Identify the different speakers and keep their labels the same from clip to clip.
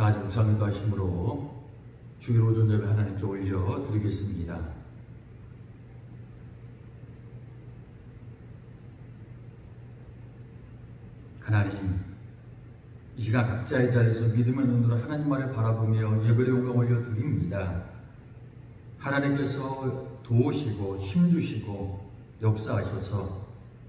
Speaker 1: 낮은 우상기도 하심으로 주일 오전 예배 하나님께 올려 드리겠습니다. 하나님, 이 시간 각자의 자리에서 믿음의 눈으로 하나님 아래 바라보며 예배의 영광 올려 드립니다. 하나님께서 도우시고 힘주시고 역사하셔서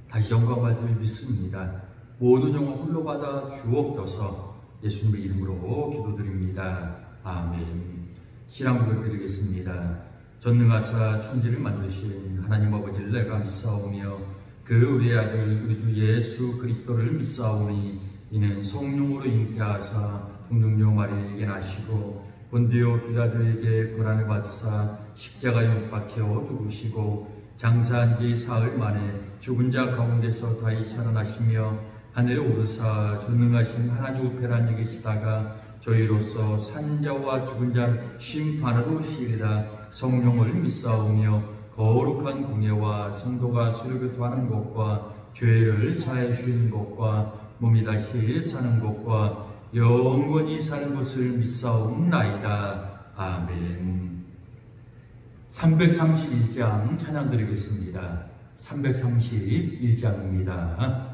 Speaker 1: 다시 영광 받을 믿습니다. 모든 영광 홀로 받아 주옵소서. 예수님의 이름으로 기도드립니다. 아멘. 신앙 고백드리겠습니다. 전능하사 천지를 만드신 하나님 아버지를 내가 믿사오며 그 우리의 아들 우리 주 예수 그리스도를 믿사오니 이는 성령으로 잉태하사 성령녀 마리아에게 나시고 본디오 빌라도에게 고난을 받으사 십자가에 못 박혀 죽으시고 장사한 지 사흘 만에 죽은 자 가운데서 다시 살아나시며 하늘에 오르사 전능하신 하나님 우편에 계시다가 저희로서 산자와 죽은 자를 심판하러 오시리라. 성령을 믿사오며 거룩한 공예와 성도가 서로교토하는 것과 죄를 사해 주시는 것과 몸이 다시 사는 것과 영원히 사는 것을 믿사옵나이다. 아멘. 331장 찬양 드리겠습니다. 331장입니다.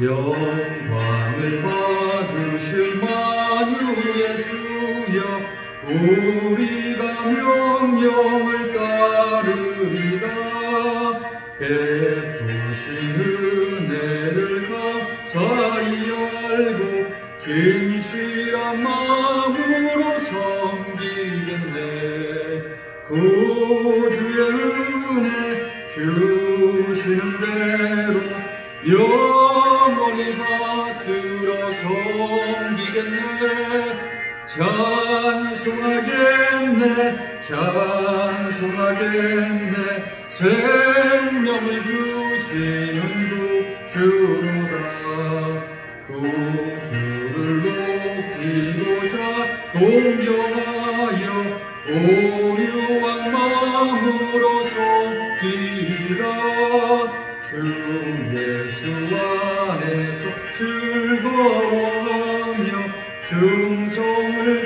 Speaker 1: 영광을 받으실 만유의 주여 우리가 명령을 따르리라. 베푸신 은혜를 감사히 알고 진실한 마음으로 섬기겠네. 구주의 은혜 주시는 대로 영원히 받들어 섬기겠네. 찬송하겠네. 생명을 주시는 구주로다. 구주를 높이고자 공경하여 오류한 마음으로 섬기리라. 주 예수 안에서 즐거워하며 충성을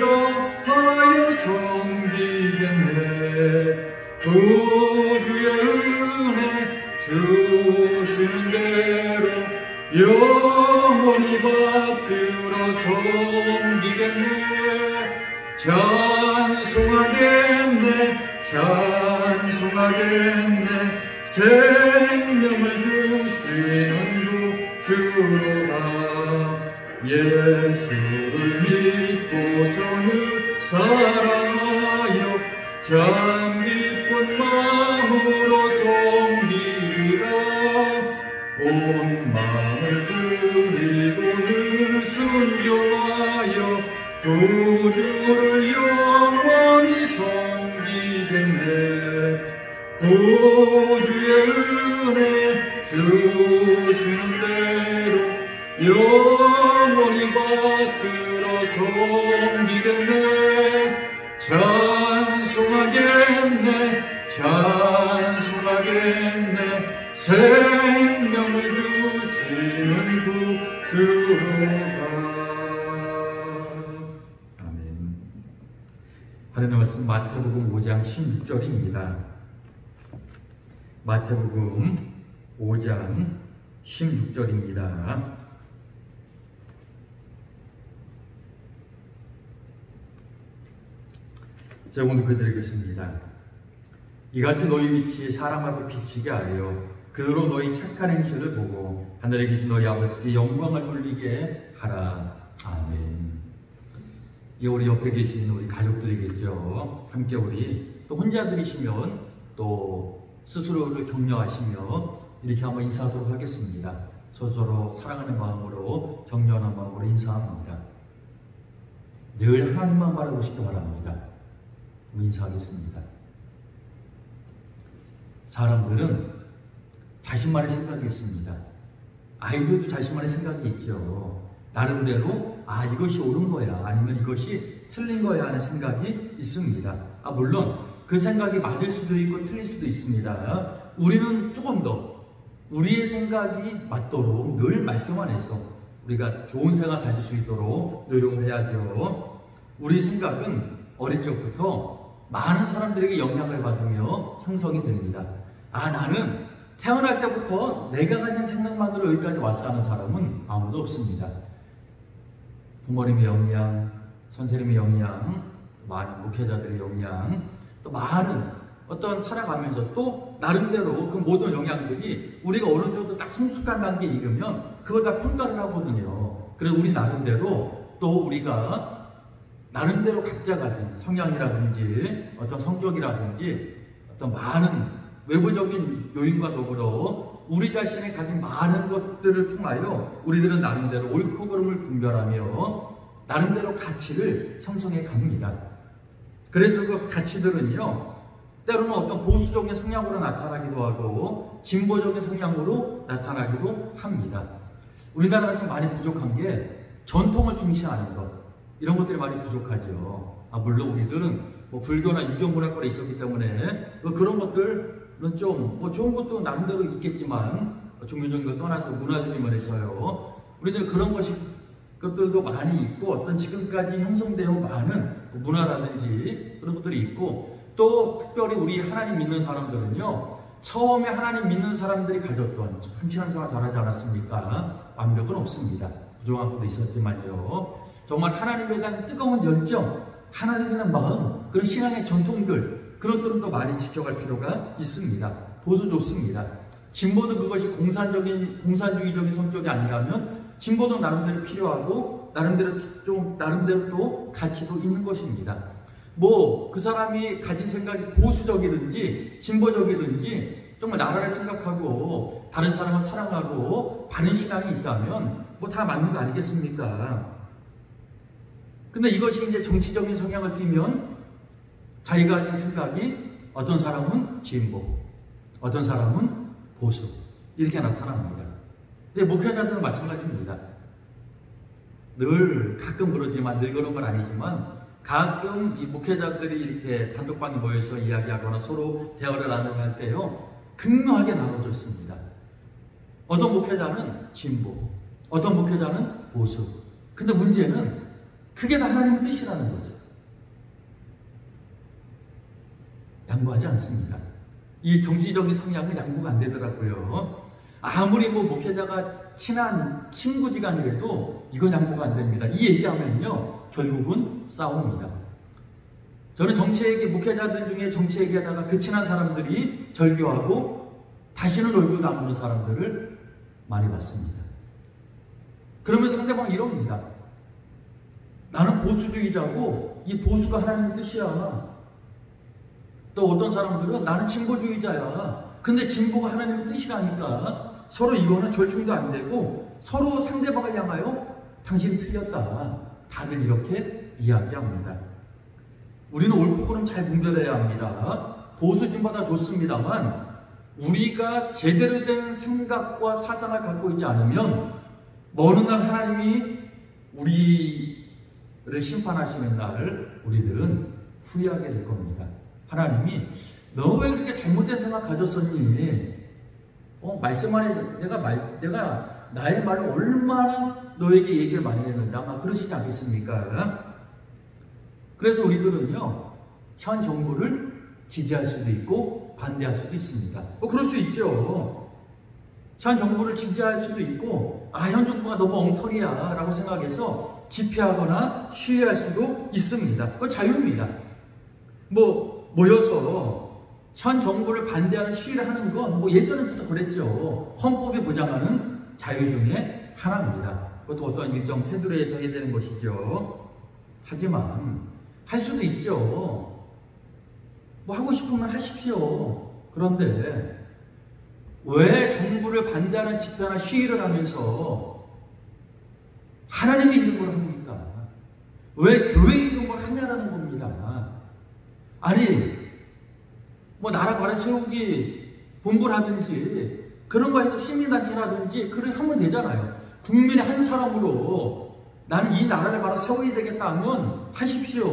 Speaker 1: 다하여 섬기겠네. 구주의 은혜 주시는 대로 영원히 받들어 섬기겠네. 찬송하겠네. 생명을 주시는 구주로다. 예수를 믿고서는 사랑하여 참 기쁜 마음으로 섬기리라. 온 마음을 드리고 늘 순종하여 구주를 영원히 섬기겠네. 구주의 은혜 주시는 대로 영원히 받들어 섬기겠네. 찬송하겠네. 생명을 주시는 구주로다. 아멘. 하나님의 말씀 마태복음 5장 16절입니다. 마태복음 5장 16절입니다. 제가 오늘 그드리겠습니다. 이같이 너희 빛이 사람 앞에 비치게 하여 그대로 너희 착한 행실을 보고 하늘에 계신 너희 아버지께 영광을 돌리게 하라. 아멘. 이게 우리 옆에 계신 우리 가족들이겠죠. 함께 우리 또 혼자들이시면 또 스스로를 격려하시며 이렇게 한번 인사하도록 하겠습니다. 서로 사랑하는 마음으로 격려하는 마음으로 인사합니다. 늘 하나님만 바라보시기 바랍니다. 인사하겠습니다. 사람들은 자신만의 생각이 있습니다. 아이들도 자신만의 생각이 있죠. 나름대로 이것이 옳은 거야, 아니면 이것이 틀린 거야 하는 생각이 있습니다. 물론 그 생각이 맞을 수도 있고 틀릴 수도 있습니다. 우리는 조금 더 우리의 생각이 맞도록 늘 말씀 안에서 우리가 좋은 생각 가질 수 있도록 노력을 해야죠. 우리 생각은 어릴 적부터 많은 사람들에게 영향을 받으며 형성이 됩니다. 나는 태어날 때부터 내가 가진 생각만으로 여기까지 왔어 하는 사람은 아무도 없습니다. 부모님의 영향, 선생님의 영향, 많은 목회자들의 영향, 또 많은 어떤 살아가면서 또 나름대로 그 모든 영향들이 우리가 어느 정도 딱 성숙한 단계에 이르면 그걸 다 평가를 하거든요. 그래서 우리 나름대로 또 우리가 나름대로 각자 가진 성향이라든지 어떤 성격이라든지 어떤 많은 외부적인 요인과 더불어 우리 자신이 가진 많은 것들을 통하여 우리들은 나름대로 옳고 그름을 분별하며 나름대로 가치를 형성해 갑니다. 그래서 그 가치들은요, 때로는 어떤 보수적인 성향으로 나타나기도 하고 진보적인 성향으로 나타나기도 합니다. 우리나라가 좀 많이 부족한 게 전통을 중시하는 것, 이런 것들이 많이 부족하죠. 물론 우리들은 불교나 유교 문화권에 있었기 때문에 그런 것들은 좀 좋은 것도 나름대로 있겠지만 종교적인 것 떠나서 문화적인 면에서요, 우리들 그런 것들도 많이 있고 어떤 지금까지 형성되어 많은 문화라든지 그런 것들이 있고, 또 특별히 우리 하나님 믿는 사람들은요, 처음에 하나님 믿는 사람들이 가졌던 신앙생활 잘하지 않았습니까? 완벽은 없습니다. 부족한 것도 있었지만요, 정말 하나님에 대한 뜨거운 열정, 하나님에 대한 마음, 그런 신앙의 전통들, 그런 것들도 많이 지켜갈 필요가 있습니다. 보수 좋습니다. 진보도 그것이 공산주의적인 성격이 아니라면 진보도 나름대로 필요하고 나름대로 또 가치도 있는 것입니다. 그 사람이 가진 생각이 보수적이든지 진보적이든지 정말 나라를 생각하고 다른 사람을 사랑하고 바른 신앙이 있다면 다 맞는 거 아니겠습니까? 근데 이것이 이제 정치적인 성향을 띠면 자기가 가진 생각이 어떤 사람은 진보, 어떤 사람은 보수, 이렇게 나타납니다. 근데 목회자들은 마찬가지입니다. 늘 가끔 그러지만, 늘 그런 건 아니지만 가끔 이 목회자들이 이렇게 단톡방에 모여서 이야기하거나 서로 대화를 나누고 할 때요, 극명하게 나눠져 있습니다. 어떤 목회자는 진보, 어떤 목회자는 보수. 근데 문제는 그게 다 하나님의 뜻이라는 거죠. 양보하지 않습니다. 이 정치적인 성향은 양보가 안 되더라고요. 아무리 목회자가 친한 친구지간이라도 이건 양보가 안 됩니다. 이 얘기하면요, 결국은 싸웁니다. 저는 목회자들 중에 정치 얘기하다가 그 친한 사람들이 절교하고 다시는 얼굴도 안 보는 사람들을 많이 봤습니다. 그러면 상대방이 이럽니다. 나는 보수주의자고 이 보수가 하나님의 뜻이야. 또 어떤 사람들은 나는 진보주의자야. 근데 진보가 하나님의 뜻이라니까 서로 이거는 절충도 안 되고 서로 상대방을 향하여 당신이 틀렸다. 다들 이렇게 이야기합니다. 우리는 옳고 그름 잘 분별해야 합니다. 보수 진보 다 좋습니다만 우리가 제대로 된 생각과 사상을 갖고 있지 않으면 어느 날 하나님이 우리를 심판하시는 날 우리들은 후회하게 될 겁니다. 하나님이 너 왜 그렇게 잘못된 생각 가졌었니? 말씀 안에 내가 나의 말을 얼마나 너에게 얘기를 많이 했는데 아마 그러시지 않겠습니까? 그래서 우리들은요, 현 정부를 지지할 수도 있고 반대할 수도 있습니다. 그럴 수 있죠. 현 정부를 지지할 수도 있고 현 정부가 너무 엉터리야 라고 생각해서 기피하거나 시위할 수도 있습니다. 그건 자유입니다. 모여서 현 정부를 반대하는 시위를 하는 건 예전부터 그랬죠. 헌법이 보장하는 자유 중에 하나입니다. 그것도 어떤 일정 테두리에서 해야 되는 것이죠. 하지만 할 수도 있죠. 하고 싶으면 하십시오. 그런데 왜 정부를 반대하는 집회나 시위를 하면서 하나님의 이름으로 합니까? 왜 교회 이름으로 하냐라는 겁니다. 아니 나라 바로 세우기 본부라든지 그런 거에서 시민단체라든지 그렇게 하면 되잖아요. 국민의 한 사람으로 나는 이 나라를 바로 세워야 되겠다 하면 하십시오.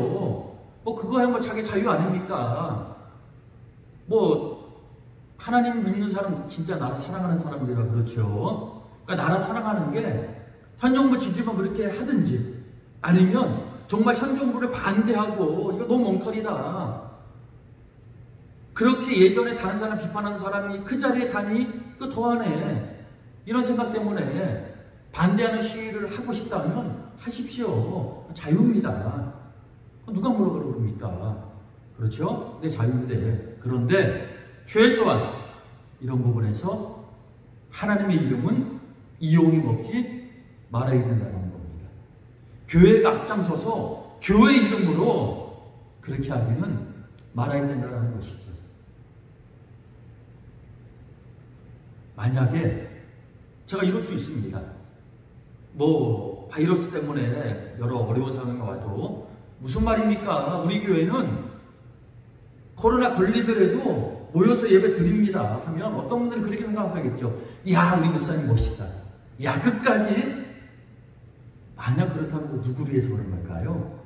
Speaker 1: 뭐 그거야 뭐 자기 자유 아닙니까? 뭐 하나님 믿는 사람 진짜 나라 사랑하는 사람들이라 그렇죠. 그러니까 나라 사랑하는 게 현 정부 지지만 그렇게 하든지 아니면 정말 현 정부를 반대하고 이거 너무 엉터리다. 그렇게 예전에 다른 사람 비판하는 사람이 그 자리에 가니 또 더하네. 이런 생각 때문에 반대하는 시위를 하고 싶다면 하십시오. 자유입니다. 누가 뭐라 그럽니까? 그렇죠? 내 자유인데. 그런데 최소한 이런 부분에서 하나님의 이름은 이용이 먹지 말아야 된다는 겁니다. 교회가 앞장서서 교회 이름으로 그렇게 하지는 말아야 된다는 것이죠. 만약에 제가 이럴 수 있습니다. 뭐 바이러스 때문에 여러 어려운 상황이 와도 무슨 말입니까? 우리 교회는 코로나 걸리더라도 모여서 예배 드립니다 하면 어떤 분들은 그렇게 생각하겠죠. 야, 우리 목사님 멋있다. 야, 끝까지. 만약 그렇다면 누구를 위해서 그런 걸까요?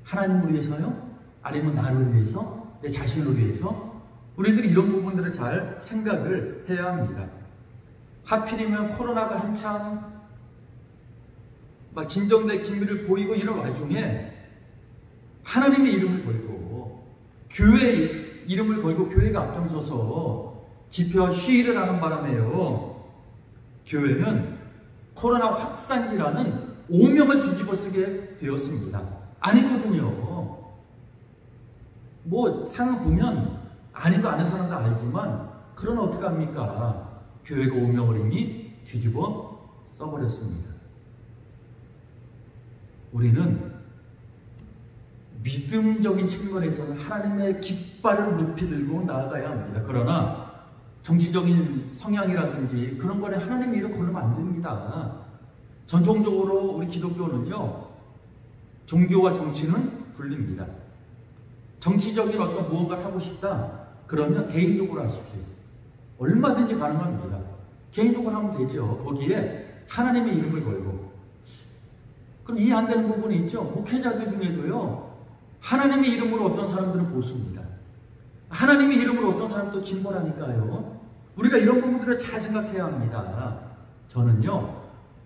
Speaker 1: 하나님을 위해서요? 아니면 나를 위해서? 내 자신을 위해서? 우리들이 이런 부분들을 잘 생각을 해야 합니다. 하필이면 코로나가 한참 막 진정된 기미를 보이고 이런 와중에 하나님의 이름을 걸고 교회의 이름을 걸고 교회가 앞장서서 집회와 시위를 하는 바람에요. 교회는 코로나 확산기라는 오명을 뒤집어 쓰게 되었습니다. 아니거든요. 뭐 상황 보면 아니도 아는 사람도 알지만 그러나 어떻게 합니까? 교회가 오명을 이미 뒤집어 써버렸습니다. 우리는 믿음적인 측면에서는 하나님의 깃발을 높이 들고 나아가야 합니다. 그러나 정치적인 성향이라든지 그런 거에 하나님의 이름 걸으면 안 됩니다. 전통적으로 우리 기독교는요, 종교와 정치는 분립니다. 정치적인 어떤 무언가를 하고 싶다 그러면 개인적으로 하십시오. 얼마든지 가능합니다. 개인적으로 하면 되죠. 거기에 하나님의 이름을 걸고. 그럼 이해 안 되는 부분이 있죠. 목회자들 중에도요, 하나님의 이름으로 어떤 사람들은 보수입니다. 하나님의 이름으로 어떤 사람도 진보라니까요. 우리가 이런 부분들을 잘 생각해야 합니다. 저는요,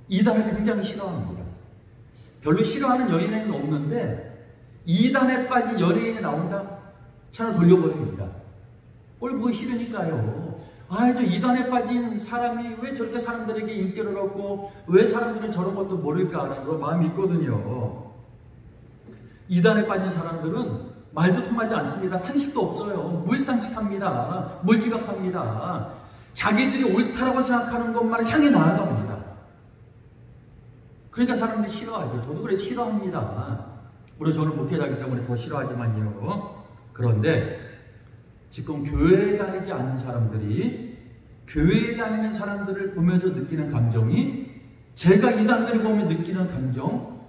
Speaker 1: 이단을 굉장히 싫어합니다. 별로 싫어하는 연예인은 없는데 이단에 빠진 연예인이 나온다? 채널 돌려버립니다. 꼴 보기 싫으니까요. 저 이단에 빠진 사람이 왜 저렇게 사람들에게 인기를 얻고 왜 사람들은 저런 것도 모를까 하는 그런 마음이 있거든요. 이단에 빠진 사람들은 말도 통하지 않습니다. 상식도 없어요. 물상식합니다. 물지각합니다. 자기들이 옳다라고 생각하는 것만 향해 나아갑니다. 그러니까 사람들이 싫어하죠. 저도 그래서 싫어합니다. 물론 저는 목회자이기 때문에 더 싫어하지만요. 그런데 지금 교회에 다니지 않는 사람들이 교회에 다니는 사람들을 보면서 느끼는 감정이 제가 이단들을 보면 느끼는 감정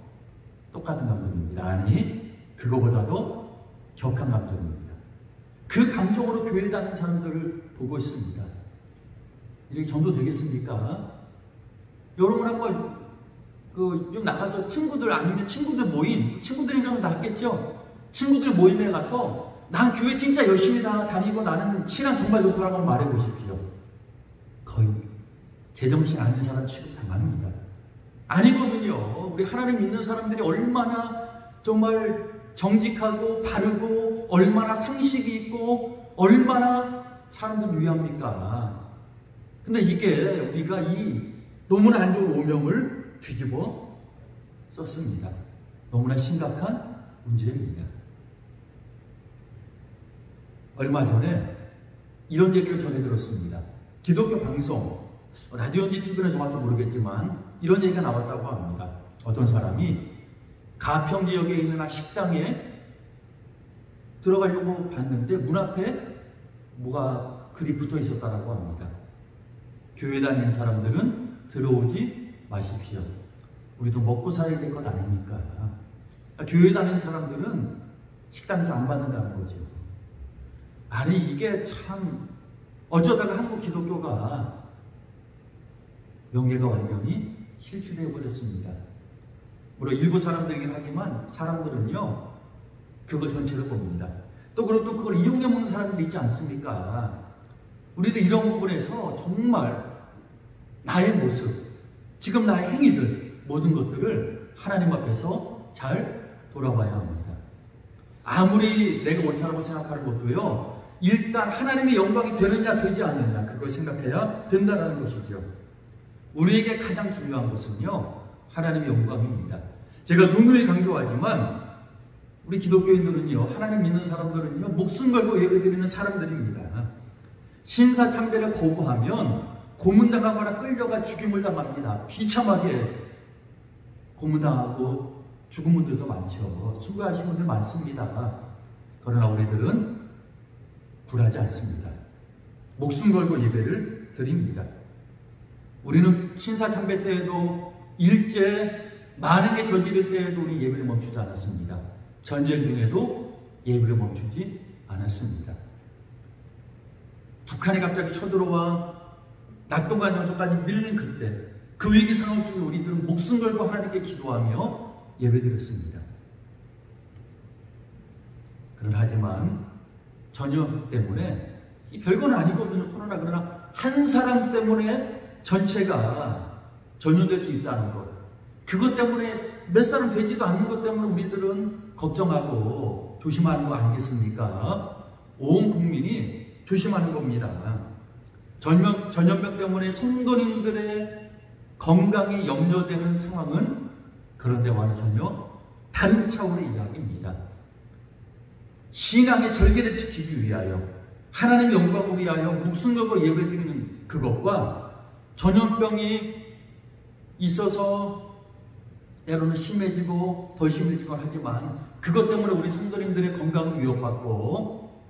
Speaker 1: 똑같은 감정입니다. 아니, 그거보다도 격한 감정입니다. 그 감정으로 교회에 다니는 사람들을 보고 있습니다. 이렇게 정도 되겠습니까? 여러분 한번 좀 나가서 친구들 아니면 친구들 모임, 친구들이랑 낫겠죠? 친구들 모임에 가서 난 교회 진짜 열심히 다니고 나는 신앙 정말 좋더라고 말해보십시오. 거의 제정신 아닌 사람 취급당합니다. 아니거든요. 우리 하나님 믿는 사람들이 얼마나 정말 정직하고 바르고 얼마나 상식이 있고 얼마나 사람들 위합니까? 근데 이게 우리가 이 너무나 안 좋은 오명을 뒤집어 썼습니다. 너무나 심각한 문제입니다. 얼마 전에 이런 얘기를 전해 들었습니다. 기독교 방송, 라디오인지 TV는 정확히 모르겠지만 이런 얘기가 나왔다고 합니다. 어떤 사람이 가평 지역에 있는 식당에 들어가려고 봤는데 문 앞에 뭐가 글이 붙어 있었다고 합니다. 교회 다니는 사람들은 들어오지 마십시오. 우리도 먹고 살아야 될 것 아닙니까? 교회 다니는 사람들은 식당에서 안 받는다는 거죠. 아니, 이게 참 어쩌다가 한국 기독교가 명예가 완전히 실추되어 버렸습니다. 물론 일부 사람들이긴 하지만 사람들은요 그걸 전체를 봅니다. 또 그리고 또 그걸 이용해 먹는 사람들이 있지 않습니까? 우리도 이런 부분에서 정말 나의 모습, 지금 나의 행위들 모든 것들을 하나님 앞에서 잘 돌아봐야 합니다. 아무리 내가 옳다고 생각하는 것도요 일단 하나님의 영광이 되느냐 되지 않느냐 그걸 생각해야 된다는 것이죠. 우리에게 가장 중요한 것은요 하나님의 영광입니다. 제가 누누이 강조하지만 우리 기독교인들은요 하나님 믿는 사람들은요 목숨 걸고 예배드리는 사람들입니다. 신사참배를 거부하면 고문당하거나 끌려가 죽임을 당합니다. 비참하게 고문당하고 죽은 분들도 많죠. 수고하신 분들 많습니다. 그러나 우리들은 굴하지 않습니다. 목숨 걸고 예배를 드립니다. 우리는 신사참배 때에도 일제 많은 게 저지를 때에도 우리 예배를 멈추지 않았습니다. 전쟁 중에도 예배를 멈추지 않았습니다. 북한이 갑자기 쳐들어와 낙동강 정서까지 밀린 그때 그 위기 상황 속에 우리들은 목숨 걸고 하나님께 기도하며 예배드렸습니다. 그러나 하지만 전염 때문에 이 별건 아니거든요. 코로나. 그러나 한 사람 때문에 전체가 전염될 수 있다는 것, 그것 때문에 몇 사람 되지도 않는 것 때문에 우리들은 걱정하고 조심하는 거 아니겠습니까? 온 국민이 조심하는 겁니다. 전염병 때문에 성도님들의 건강이 염려되는 상황은 그런 데와는 전혀 다른 차원의 이야기입니다. 신앙의 절개를 지키기 위하여 하나님의 영광을 위하여 목숨 걸고 예배드리는 그것과 전염병이 있어서 때로는 심해지고 더 심해지곤 하지만 그것 때문에 우리 성도님들의 건강을 위협받고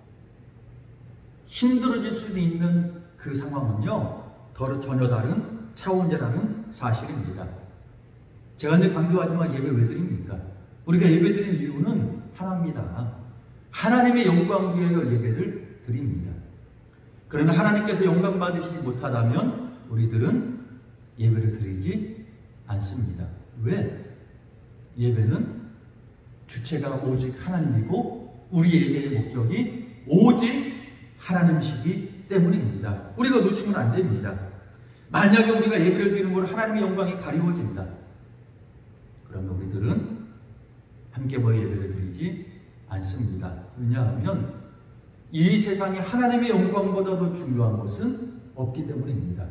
Speaker 1: 힘들어질 수도 있는 그 상황은요 전혀 다른 차원제라는 사실입니다. 제가 늘 강조하지만 예배 왜 드립니까? 우리가 예배 드리는 이유는 하나입니다. 하나님의 영광을 위하여 예배를 드립니다. 그러나 하나님께서 영광 받으시지 못하다면 우리들은 예배를 드리지 않습니다. 왜? 예배는 주체가 오직 하나님이고 우리 예배의 목적이 오직 하나님이시기 때문입니다. 우리가 놓치면 안 됩니다. 만약에 우리가 예배를 드리는 걸 하나님의 영광이 가리워진다. 그러면 우리들은 함께 모여 예배를 드리지 않습니다. 왜냐하면 이 세상에 하나님의 영광보다도 중요한 것은 없기 때문입니다.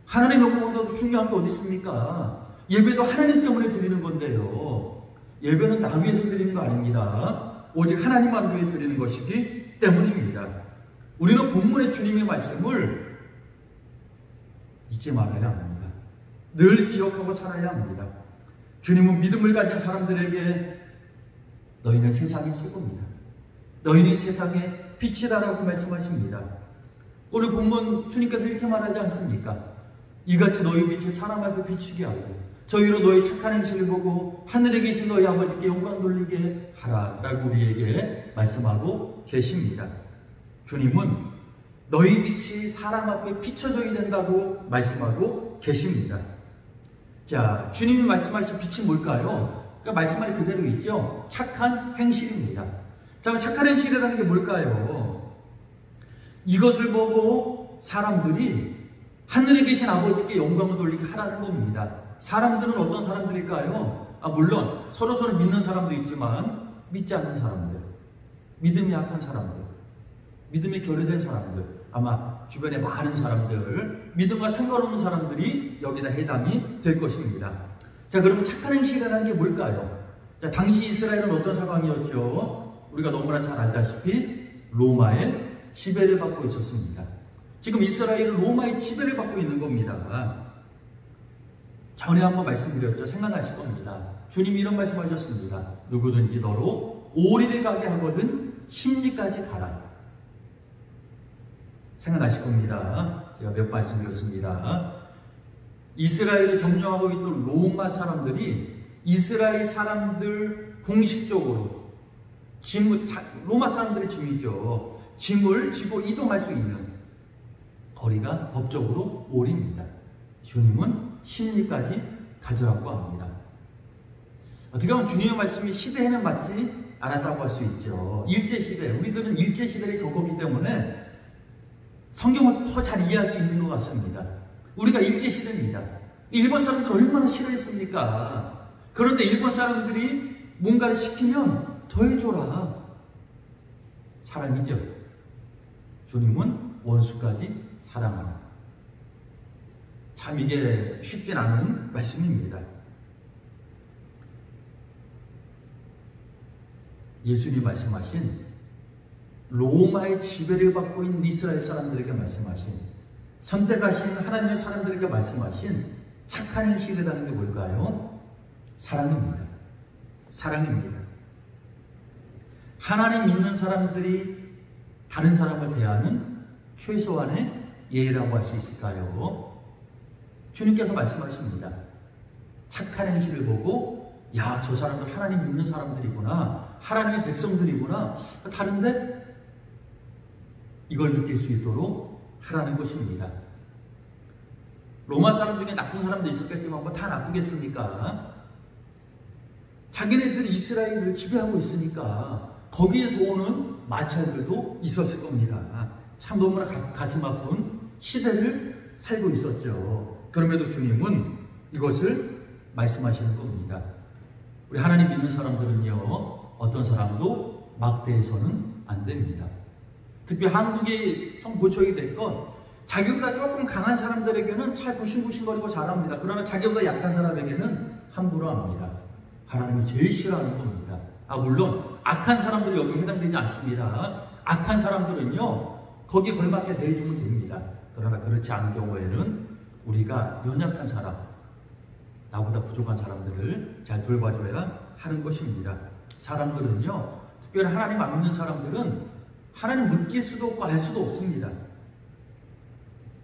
Speaker 1: 하나님의 영광보다도 중요한 게 어디 있습니까? 예배도 하나님 때문에 드리는 건데요. 예배는 나 위해서 드리는 거 아닙니다. 오직 하나님만 위해 드리는 것이기 때문입니다. 우리는 본문의 주님의 말씀을 잊지 말아야 합니다. 늘 기억하고 살아야 합니다. 주님은 믿음을 가진 사람들에게 너희는 세상의 소금이다. 너희는 세상의 빛이다라고 말씀하십니다. 오늘 본문 주님께서 이렇게 말하지 않습니까? 이같이 너희 빛을 사람 앞에 비추게 하고 저희로 너희 착한 행실을 보고 하늘에 계신 너희 아버지께 영광 돌리게 하라라고 우리에게 말씀하고 계십니다. 주님은 너희 빛이 사람 앞에 비춰져야 된다고 말씀하고 계십니다. 자, 주님이 말씀하신 빛이 뭘까요? 그러니까 말씀할 그대로 있죠. 착한 행실입니다. 자, 착한 행실이라는 게 뭘까요? 이것을 보고 사람들이 하늘에 계신 아버지께 영광을 돌리게 하라는 겁니다. 사람들은 어떤 사람들일까요? 물론 서로 믿는 사람도 있지만 믿지 않는 사람들, 믿음이 약한 사람들, 믿음이 결여된 사람들, 아마 주변에 많은 사람들, 믿음과 상관없는 사람들이 여기다 해당이 될 것입니다. 자, 그럼 착한 행실이라는 게 뭘까요? 자, 당시 이스라엘은 어떤 상황이었죠? 우리가 너무나 잘 알다시피 로마의 지배를 받고 있었습니다. 지금 이스라엘은 로마의 지배를 받고 있는 겁니다. 전에 한번 말씀드렸죠. 생각나실 겁니다. 주님이 이런 말씀하셨습니다. 누구든지 너로 오리를 가게 하거든 심리까지 가라. 생각나실 겁니다. 제가 몇 번 말씀드렸습니다. 이스라엘을 점령하고 있던 로마 사람들이 이스라엘 사람들 공식적으로 로마 사람들의 짐이죠. 짐을 지고 이동할 수 있는 거리가 법적으로 오리입니다. 주님은 심리까지 가져라고 합니다. 어떻게 보면 주님의 말씀이 시대에는 맞지 않았다고 할 수 있죠. 일제시대, 우리들은 일제시대를 겪었기 때문에 성경을 더 잘 이해할 수 있는 것 같습니다. 우리가 일제시대입니다. 일본 사람들 얼마나 싫어했습니까? 그런데 일본 사람들이 뭔가를 시키면 더 해줘라. 사랑이죠. 주님은 원수까지 사랑하라. 참 이게 쉽진 않은 말씀입니다. 예수님이 말씀하신 로마의 지배를 받고 있는 이스라엘 사람들에게 말씀하신 선택하신 하나님의 사람들에게 말씀하신 착한 행실이라는 게 뭘까요? 사랑입니다. 사랑입니다. 하나님 믿는 사람들이 다른 사람을 대하는 최소한의 예의라고 할 수 있을까요? 주님께서 말씀하십니다. 착한 행실을 보고 야, 저 사람들 하나님 믿는 사람들이구나. 하나님의 백성들이구나. 다른데 이걸 느낄 수 있도록 하라는 것입니다. 로마 사람 중에 나쁜 사람도 있었겠지만 뭐 다 나쁘겠습니까? 자기네들이 이스라엘을 지배하고 있으니까 거기에서 오는 마찰들도 있었을 겁니다. 참 너무나 가슴 아픈 시대를 살고 있었죠. 그럼에도 주님은 이것을 말씀하시는 겁니다. 우리 하나님 믿는 사람들은요, 어떤 사람도 막대해서는 안 됩니다. 특히 한국이 좀 고쳐야 될 건 자기보다 조금 강한 사람들에게는 잘 부싱부싱거리고 잘합니다. 그러나 자기보다 약한 사람에게는 함부로 합니다. 하나님이 제일 싫어하는 겁니다. 물론 악한 사람들이 여기 해당되지 않습니다. 악한 사람들은요, 거기에 걸맞게 대해주면 됩니다. 그러나 그렇지 않은 경우에는 우리가 연약한 사람, 나보다 부족한 사람들을 잘 돌봐줘야 하는 것입니다. 사람들은요, 특별히 하나님 안 믿는 사람들은 하나님 느낄 수도 없고 알 수도 없습니다.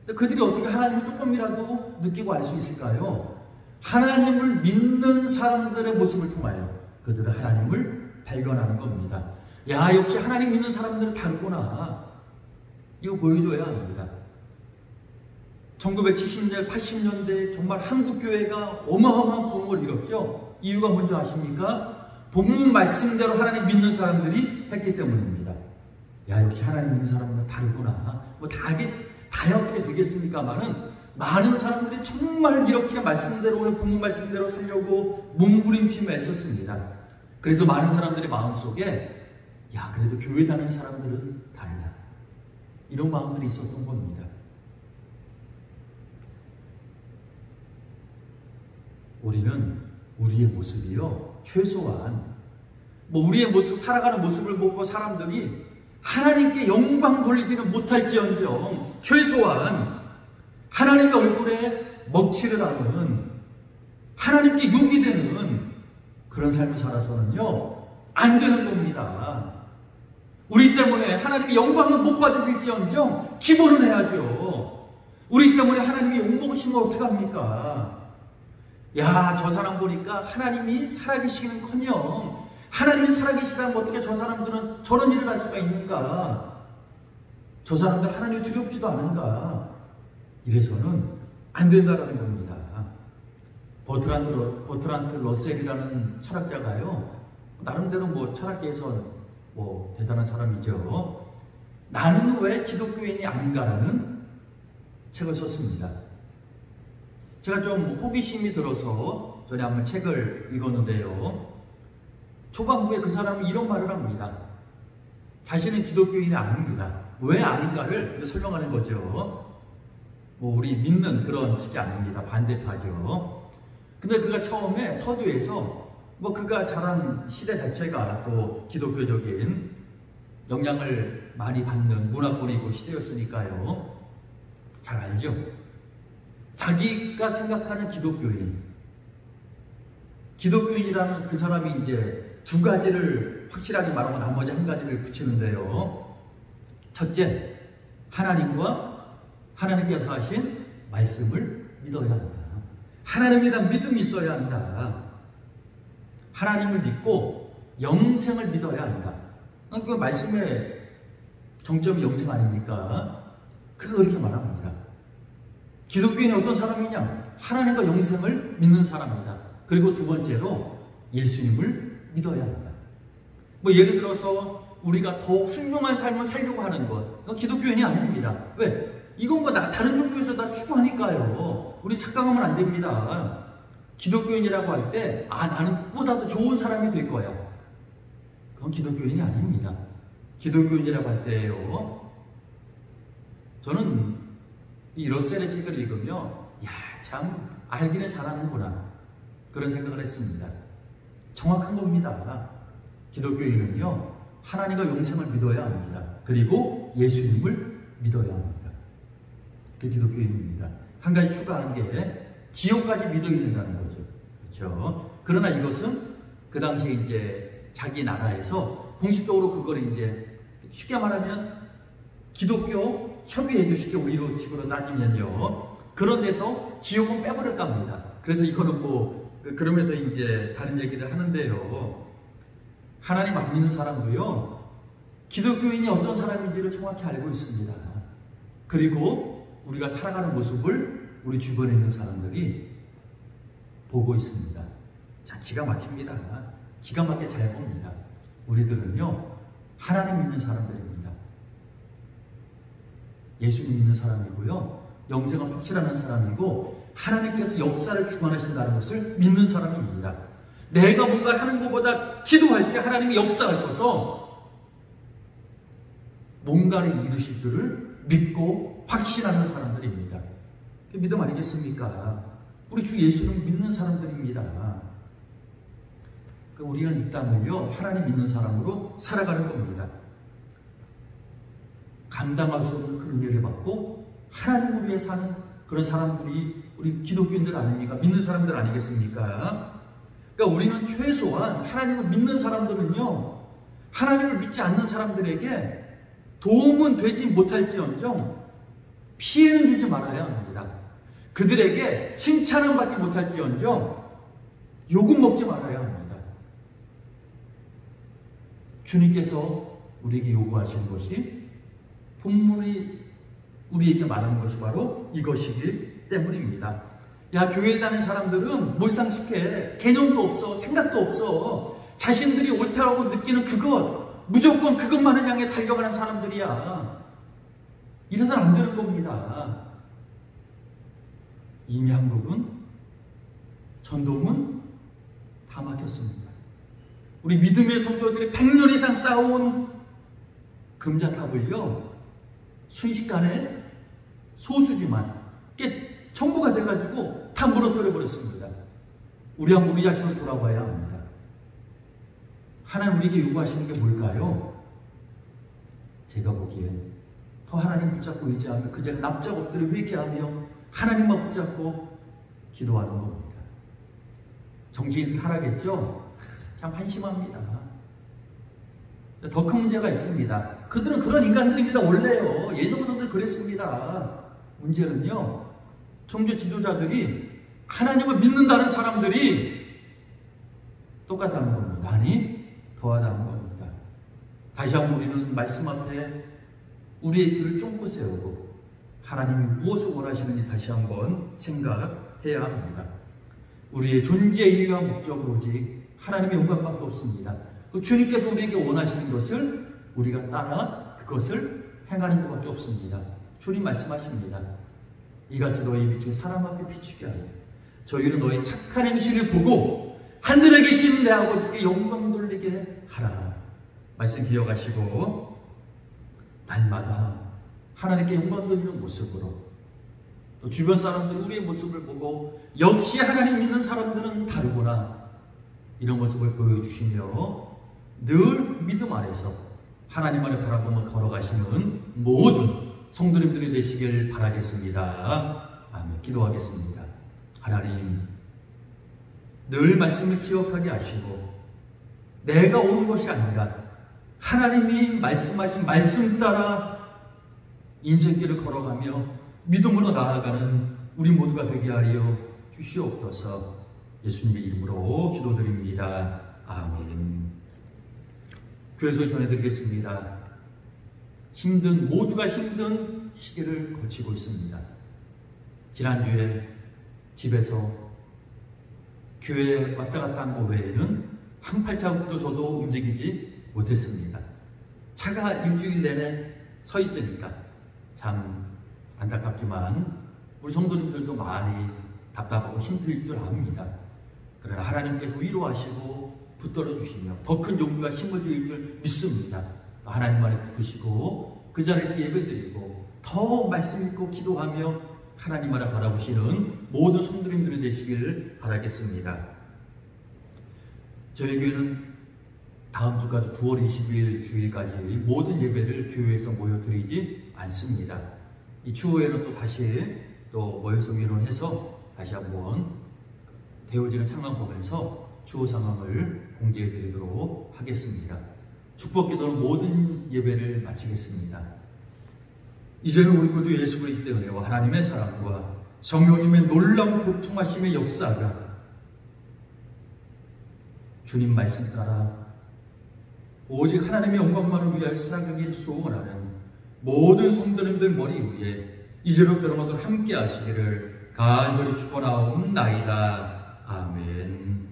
Speaker 1: 그들이 어떻게 하나님을 조금이라도 느끼고 알 수 있을까요? 하나님을 믿는 사람들의 모습을 통하여 그들은 하나님을 발견하는 겁니다. 야, 역시 하나님 믿는 사람들은 다르구나. 이거 보여줘야 합니다. 1970년대, 80년대 정말 한국교회가 어마어마한 부흥을 이뤘죠. 이유가 뭔지 아십니까? 본문 말씀대로 하나님 믿는 사람들이 했기 때문입니다. 야, 역시 하나님 믿는 사람들은 다르구나. 뭐 다 어떻게 되겠습니까마는 많은 사람들이 정말 이렇게 말씀대로, 오늘 본문 말씀대로 살려고 몸부림치며 애썼습니다. 그래서 많은 사람들의 마음속에 야, 그래도 교회 다니는 사람들은 달라. 이런 마음들이 있었던 겁니다. 우리는 우리의 모습이요, 최소한 우리의 모습, 살아가는 모습을 보고 사람들이 하나님께 영광 돌리지는 못할지언정 최소한 하나님의 얼굴에 먹칠을 하는, 하나님께 욕이 되는 그런 삶을 살아서는요, 안 되는 겁니다. 우리 때문에 하나님의 영광을 못 받으실지언정 기본은 해야죠. 우리 때문에 하나님이 욕먹으시면 어떡합니까? 야, 저 사람 보니까 하나님이 살아계시는커녕 하나님이 살아계시다면 어떻게 저 사람들은 저런 일을 할 수가 있는가? 저 사람들 하나님이 두렵지도 않은가? 이래서는 안 된다라는 겁니다. 버트란트 러셀이라는 철학자가요, 나름대로 철학계에서 대단한 사람이죠. 나는 왜 기독교인이 아닌가라는 책을 썼습니다. 제가 좀 호기심이 들어서 전에 한번 책을 읽었는데요, 초반부에 그 사람이 이런 말을 합니다. 자신은 기독교인이 아닙니다. 왜 아닌가를 설명하는 거죠. 우리 믿는 그런 측이 아닙니다. 반대파죠. 근데 그가 처음에 서두에서 그가 자란 시대 자체가 또 기독교적인 영향을 많이 받는 문화권이고 시대였으니까요. 잘 알죠? 자기가 생각하는 기독교인이라는 그 사람이 이제 두 가지를 확실하게 말하고 나머지 한 가지를 붙이는데요. 첫째, 하나님께서 하신 말씀을 믿어야 한다. 하나님에 대한 믿음이 있어야 한다. 하나님을 믿고 영생을 믿어야 한다. 그 말씀의 정점이 영생 아닙니까? 그렇게 말합니다. 기독교인이 어떤 사람이냐? 하나님과 영생을 믿는 사람이다. 그리고 두 번째로 예수님을 믿어야 합니다. 뭐 예를 들어서 우리가 더 훌륭한 삶을 살려고 하는 것, 그건 기독교인이 아닙니다. 왜? 이건 뭐 다른 종교에서 다 추구하니까요. 우리 착각하면 안 됩니다. 기독교인이라고 할 때 나는 보다 더 좋은 사람이 될 거야. 그건 기독교인이 아닙니다. 기독교인이라고 할 때요, 저는 이 러셀의 책을 읽으며 참 알기는 잘하는구나 그런 생각을 했습니다. 정확한 겁니다. 기독교인은요, 하나님과 영생을 믿어야 합니다. 그리고 예수님을 믿어야 합니다. 그게 기독교인입니다. 한 가지 추가한 게 지옥까지 믿어야 된다는 거죠. 그렇죠? 그러나 이것은 그 당시에 이제 자기 나라에서 공식적으로 그걸 이제 쉽게 말하면 기독교 협의해주시게 우리로 집으로 따지면요, 그런 데서 지옥은 빼버렸답니다. 그래서 이거는 뭐 그러면서 이제 다른 얘기를 하는데요, 하나님 안 믿는 사람도요, 기독교인이 어떤 사람인지를 정확히 알고 있습니다. 그리고 우리가 살아가는 모습을 우리 주변에 있는 사람들이 보고 있습니다. 자, 기가 막힙니다. 기가 막히게 잘 봅니다. 우리들은요, 하나님 믿는 사람들입니다. 예수님 믿는 사람이고요, 영생을 확실하는 사람이고, 하나님께서 역사를 주관하신다는 것을 믿는 사람입니다. 내가 뭔가를 하는 것보다 기도할 때 하나님이 역사하셔서 뭔가를 이루실 줄을 믿고 확신하는 사람들입니다. 그 믿음 아니겠습니까? 우리 주 예수는 믿는 사람들입니다. 우리는 이 땅을요, 하나님 믿는 사람으로 살아가는 겁니다. 감당할 수 없는 그 은혜를 받고 하나님을 위해 사는 그런 사람들이 우리 기독교인들 아닙니까? 믿는 사람들 아니겠습니까? 그러니까 우리는 최소한 하나님을 믿는 사람들은요, 하나님을 믿지 않는 사람들에게 도움은 되지 못할지언정 피해는 주지 말아야 합니다. 그들에게 칭찬은 받지 못할지언정 욕은 먹지 말아야 합니다. 주님께서 우리에게 요구하시는 것이 본문이 우리에게 말하는 것이 바로 이것이기 때문입니다. 야, 교회에 다니는 사람들은 몰상식해. 개념도 없어. 생각도 없어. 자신들이 옳다고 느끼는 그것, 무조건 그것만을 향해 달려가는 사람들이야. 이래서는 안 되는 겁니다. 이미 한국은, 전동은 다 막혔습니다. 우리 믿음의 성도들이 100년 이상 쌓아온 금자탑을요, 순식간에 소수지만 청부가 돼가지고 다 무너뜨려 버렸습니다. 우리 한번 우리 자신을 돌아봐야 합니다. 하나님 우리에게 요구하시는 게 뭘까요? 제가 보기엔 더 하나님 붙잡고 의지하며 그 자리에 납작 엎드려 회개하며 하나님만 붙잡고 기도하는 겁니다. 정치인들 타락했죠? 참 한심합니다. 더 큰 문제가 있습니다. 그들은 그런 인간들입니다. 원래요. 예전부터 그랬습니다. 문제는요, 종교 지도자들이 하나님을 믿는다는 사람들이 똑같다는 겁니다. 아니, 더하다는 겁니다. 다시 한번 우리는 말씀 앞에 우리의 귀를 쫑긋 세우고 하나님이 무엇을 원하시는지 다시 한번 생각해야 합니다. 우리의 존재 이유와 목적은 오직 하나님의 영광밖에 없습니다. 주님께서 우리에게 원하시는 것을 우리가 따라 그것을 행하는 것밖에 없습니다. 주님 말씀하십니다. 이같이 너희 빛을 사람 앞에 비추게 하여 저희는 너희 착한 행실을 보고 하늘에 계신 내 아버지께 영광 돌리게 하라. 말씀 기억하시고 날마다 하나님께 영광 돌리는 모습으로, 또 주변 사람들 우리의 모습을 보고 역시 하나님 믿는 사람들은 다르구나, 이런 모습을 보여주시며 늘 믿음 안에서 하나님 안에 바라보며 걸어가시는 모든 성도님들이 되시길 바라겠습니다. 아멘. 기도하겠습니다. 하나님, 늘 말씀을 기억하게 하시고 내가 옳은 것이 아니라 하나님이 말씀하신 말씀 따라 인생길을 걸어가며 믿음으로 나아가는 우리 모두가 되게 하여 주시옵소서. 예수님의 이름으로 기도드립니다. 아멘. 교회에서 전해드리겠습니다. 모두가 힘든 시기를 거치고 있습니다. 지난주에 집에서 교회에 왔다 갔다 한 거 외에는 한 발자국도 저도 움직이지 못했습니다. 차가 일주일 내내 서 있으니까 참 안타깝지만 우리 성도님들도 많이 답답하고 힘들 줄 압니다. 그러나 하나님께서 위로하시고 붙들어 주시며 더 큰 용기와 힘을 주실 줄 믿습니다. 하나님 안에 붙으시고 그 자리에서 예배드리고 더 말씀 읽고 기도하며 하나님 안에 바라보시는 모든 성도님들이 되시길 바라겠습니다. 저희 교회는 다음 주까지 9월 20일 주일까지 모든 예배를 교회에서 모여드리지 않습니다. 이 추후에는 또 다시 모여서 의논해서 다시 한번 되어지는 상황 보면서 추후 상황을 공지해 드리도록 하겠습니다. 축복 기도는 모든 예배를 마치겠습니다. 이제는 우리 모두 예수 그리스도의 은혜와 하나님의 사랑과 성령님의 놀라운 교통하심의 역사가 주님 말씀 따라 오직 하나님의 영광만을 위하여 살아가기를 소원하는 모든 성도님들 머리 위에 이제로부터 영원토록 함께 하시기를 간절히 축원하옵나이다. 아멘.